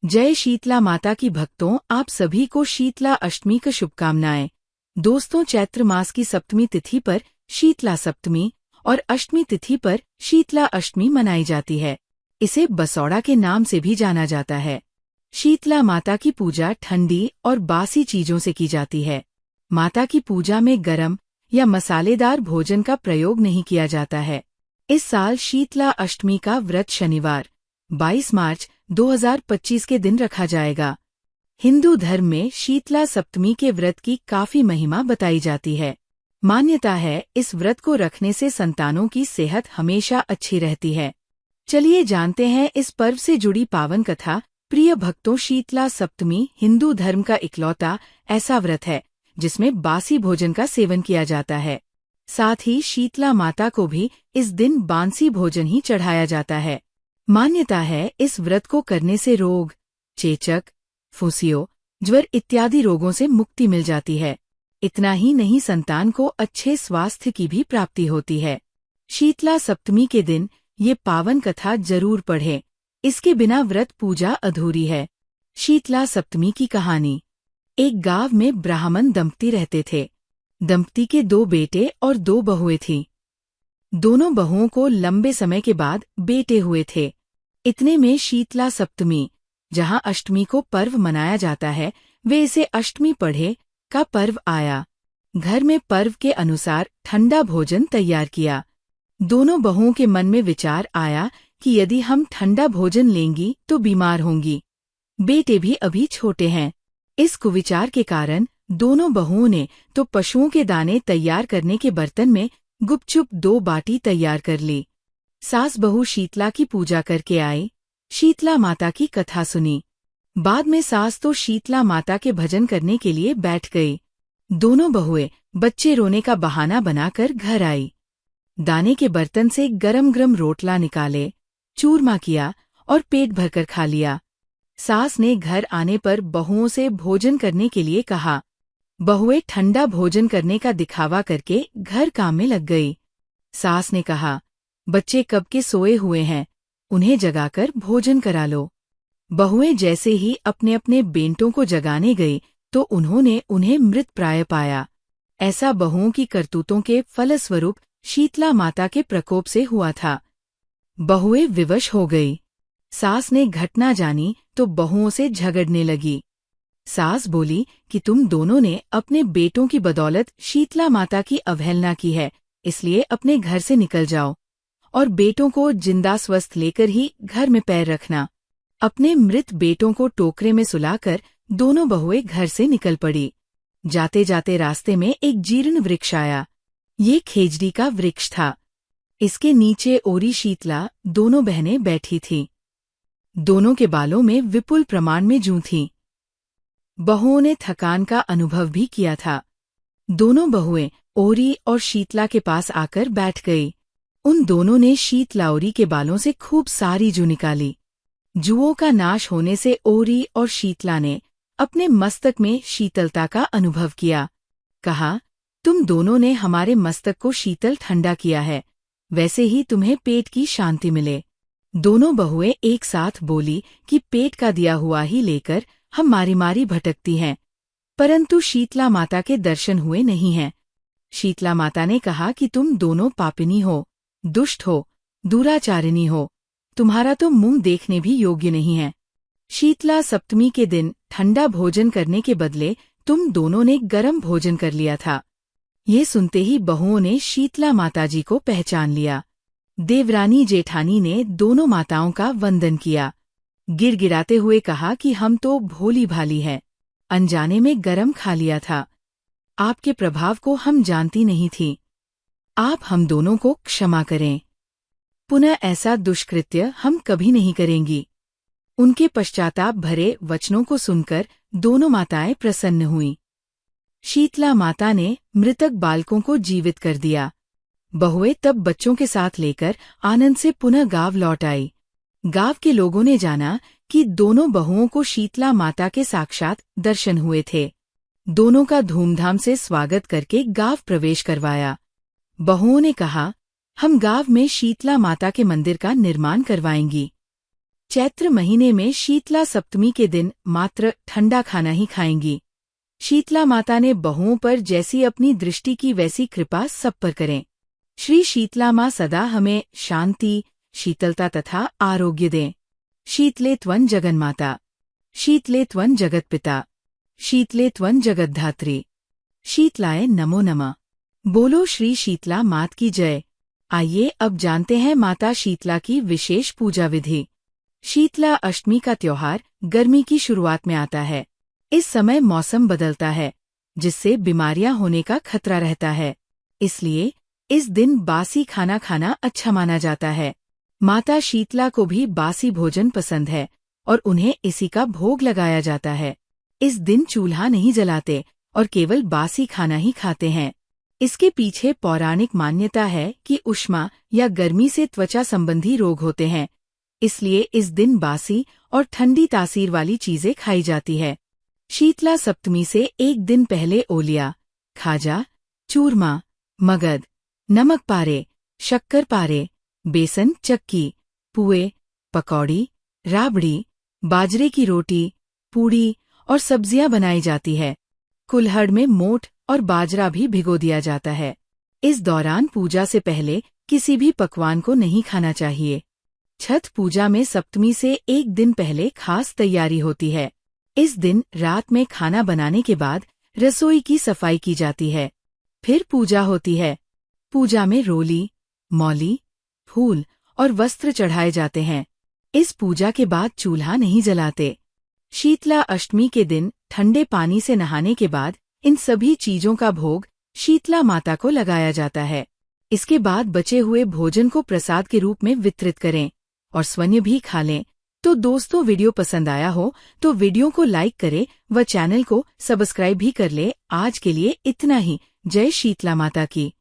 जय शीतला माता की भक्तों, आप सभी को शीतला अष्टमी की शुभकामनाएं। दोस्तों, चैत्र मास की सप्तमी तिथि पर शीतला सप्तमी और अष्टमी तिथि पर शीतला अष्टमी मनाई जाती है। इसे बसौड़ा के नाम से भी जाना जाता है। शीतला माता की पूजा ठंडी और बासी चीजों से की जाती है। माता की पूजा में गरम या मसालेदार भोजन का प्रयोग नहीं किया जाता है। इस साल शीतला अष्टमी का व्रत शनिवार 22 मार्च 2025 के दिन रखा जाएगा। हिंदू धर्म में शीतला सप्तमी के व्रत की काफी महिमा बताई जाती है। मान्यता है इस व्रत को रखने से संतानों की सेहत हमेशा अच्छी रहती है। चलिए जानते हैं इस पर्व से जुड़ी पावन कथा। प्रिय भक्तों, शीतला सप्तमी हिंदू धर्म का इकलौता ऐसा व्रत है जिसमें बासी भोजन का सेवन किया जाता है। साथ ही शीतला माता को भी इस दिन बासी भोजन ही चढ़ाया जाता है। मान्यता है इस व्रत को करने से रोग, चेचक, फुंसियों, ज्वर इत्यादि रोगों से मुक्ति मिल जाती है। इतना ही नहीं, संतान को अच्छे स्वास्थ्य की भी प्राप्ति होती है। शीतला सप्तमी के दिन ये पावन कथा जरूर पढ़ें। इसके बिना व्रत पूजा अधूरी है। शीतला सप्तमी की कहानी। एक गांव में ब्राह्मण दंपति रहते थे। दंपति के 2 बेटे और 2 बहुएं थीं। दोनों बहुओं को लंबे समय के बाद बेटे हुए थे। इतने में शीतला सप्तमी, जहां अष्टमी को पर्व मनाया जाता है, वे इसे अष्टमी पढ़े का पर्व आया। घर में पर्व के अनुसार ठंडा भोजन तैयार किया। दोनों बहुओं के मन में विचार आया कि यदि हम ठंडा भोजन लेंगी तो बीमार होंगी। बेटे भी अभी छोटे हैं। इस कुविचार के कारण दोनों बहुओं ने तो पशुओं के दाने तैयार करने के बर्तन में गुपचुप 2 बाटी तैयार कर ली। सास बहू शीतला की पूजा करके आई। शीतला माता की कथा सुनी। बाद में सास तो शीतला माता के भजन करने के लिए बैठ गई। दोनों बहुएं बच्चे रोने का बहाना बनाकर घर आई। दाने के बर्तन से गरम गरम रोटला निकाले, चूरमा किया और पेट भरकर खा लिया। सास ने घर आने पर बहुओं से भोजन करने के लिए कहा। बहुएं ठंडा भोजन करने का दिखावा करके घर काम में लग गई। सास ने कहा, बच्चे कब के सोए हुए हैं, उन्हें जगाकर भोजन करा लो। बहुएं जैसे ही अपने अपने बेटों को जगाने गई तो उन्होंने उन्हें मृत प्राय पाया। ऐसा बहुओं की करतूतों के फलस्वरूप शीतला माता के प्रकोप से हुआ था। बहुएं विवश हो गई। सास ने घटना जानी तो बहुओं से झगड़ने लगी। सास बोली कि तुम दोनों ने अपने बेटों की बदौलत शीतला माता की अवहेलना की है, इसलिए अपने घर से निकल जाओ और बेटों को जिंदा स्वस्थ लेकर ही घर में पैर रखना। अपने मृत बेटों को टोकरे में सुलाकर दोनों बहुएं घर से निकल पड़ी। जाते जाते रास्ते में एक जीर्ण वृक्ष आया। ये खेजड़ी का वृक्ष था। इसके नीचे ओरी शीतला दोनों बहनें बैठी थीं। दोनों के बालों में विपुल प्रमाण में जूं थीं। बहुओं ने थकान का अनुभव भी किया था। दोनों बहुएं ओरी और शीतला के पास आकर बैठ गई। उन दोनों ने शीतला ओरी के बालों से खूब सारी जू निकाली। जुओं का नाश होने से ओरी और शीतला ने अपने मस्तक में शीतलता का अनुभव किया। कहा, तुम दोनों ने हमारे मस्तक को शीतल ठंडा किया है, वैसे ही तुम्हें पेट की शांति मिले। दोनों बहुएं एक साथ बोली कि पेट का दिया हुआ ही लेकर हम मारी मारी भटकती हैं, परंतु शीतला माता के दर्शन हुए नहीं हैं। शीतला माता ने कहा कि तुम दोनों पापिनी हो, दुष्ट हो, दुराचारिणी हो, तुम्हारा तो मुंह देखने भी योग्य नहीं है। शीतला सप्तमी के दिन ठंडा भोजन करने के बदले तुम दोनों ने गरम भोजन कर लिया था। ये सुनते ही बहुओं ने शीतला माताजी को पहचान लिया। देवरानी जेठानी ने दोनों माताओं का वंदन किया। गिड़गिड़ाते हुए कहा कि हम तो भोली भाली हैं, अनजाने में गरम खा लिया था। आपके प्रभाव को हम जानती नहीं थी। आप हम दोनों को क्षमा करें। पुनः ऐसा दुष्कृत्य हम कभी नहीं करेंगी। उनके पश्चाताप भरे वचनों को सुनकर दोनों माताएं प्रसन्न हुईं। शीतला माता ने मृतक बालकों को जीवित कर दिया। बहुएं तब बच्चों के साथ लेकर आनंद से पुनः गांव लौट आई। गांव के लोगों ने जाना कि दोनों बहुओं को शीतला माता के साक्षात दर्शन हुए थे। दोनों का धूमधाम से स्वागत करके गांव प्रवेश करवाया। बहुओं ने कहा, हम गांव में शीतला माता के मंदिर का निर्माण करवाएंगी। चैत्र महीने में शीतला सप्तमी के दिन मात्र ठंडा खाना ही खाएंगी। शीतला माता ने बहुओं पर जैसी अपनी दृष्टि की वैसी कृपा सब पर करें। श्री शीतला माँ सदा हमें शांति, शीतलता तथा आरोग्य दें। शीतले त्वं जगन्माता, शीतले त्वं जगतपिता, शीतले त्वं जगद्धात्री, शीतलाय नमो नमः। बोलो श्री शीतला मात की जय। आइए अब जानते हैं माता शीतला की विशेष पूजा विधि। शीतला अष्टमी का त्योहार गर्मी की शुरुआत में आता है। इस समय मौसम बदलता है, जिससे बीमारियां होने का खतरा रहता है। इसलिए इस दिन बासी खाना खाना अच्छा माना जाता है। माता शीतला को भी बासी भोजन पसंद है और उन्हें इसी का भोग लगाया जाता है। इस दिन चूल्हा नहीं जलाते और केवल बासी खाना ही खाते हैं। इसके पीछे पौराणिक मान्यता है कि उष्मा या गर्मी से त्वचा संबंधी रोग होते हैं, इसलिए इस दिन बासी और ठंडी तासीर वाली चीजें खाई जाती है। शीतला सप्तमी से एक दिन पहले ओलिया, खाजा, चूरमा, मगध, नमक पारे, शक्कर पारे, बेसन चक्की, पुए, पकौड़ी, राबड़ी, बाजरे की रोटी, पूड़ी और सब्जियां बनाई जाती है। कुल्हड़ में मोठ और बाजरा भी भिगो दिया जाता है। इस दौरान पूजा से पहले किसी भी पकवान को नहीं खाना चाहिए। छठ पूजा में सप्तमी से एक दिन पहले खास तैयारी होती है। इस दिन रात में खाना बनाने के बाद रसोई की सफाई की जाती है। फिर पूजा होती है। पूजा में रोली, मौली, फूल और वस्त्र चढ़ाए जाते हैं। इस पूजा के बाद चूल्हा नहीं जलाते। शीतला अष्टमी के दिन ठंडे पानी से नहाने के बाद इन सभी चीजों का भोग शीतला माता को लगाया जाता है। इसके बाद बचे हुए भोजन को प्रसाद के रूप में वितरित करें और स्वयं भी खा लें। तो दोस्तों, वीडियो पसंद आया हो तो वीडियो को लाइक करें व चैनल को सब्सक्राइब भी कर ले। आज के लिए इतना ही। जय शीतला माता की।